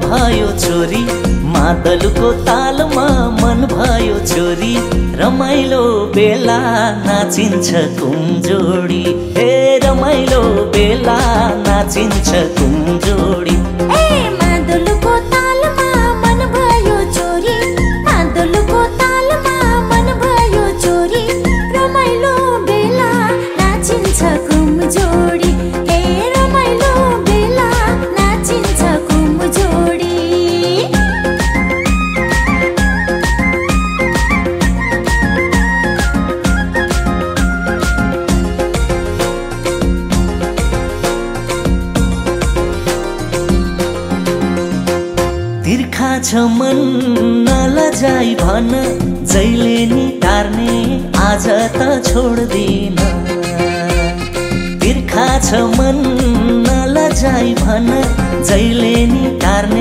भयो छोरी, मादलको तालमा मन भयो छोरी। रमाइलो बेला नाचिन्छ कुमजोडी, हे रमाइलो बेला नाचिन्छ कुमजोडी। मादलको तालमा मन भयो छोरी, मादलको तालमा मन भयो छोरी। रमाइलो बेला नाचिन्छ कुमजोडी, हे रमाइलो बेला नाचिन्छ कुमजोडी। तिर्खा छ मन नलजाई भन, जहिले नि टार्ने आज त छोड्दिन। तिर्खा छ मन नलजाई भन, जहिले नि टार्ने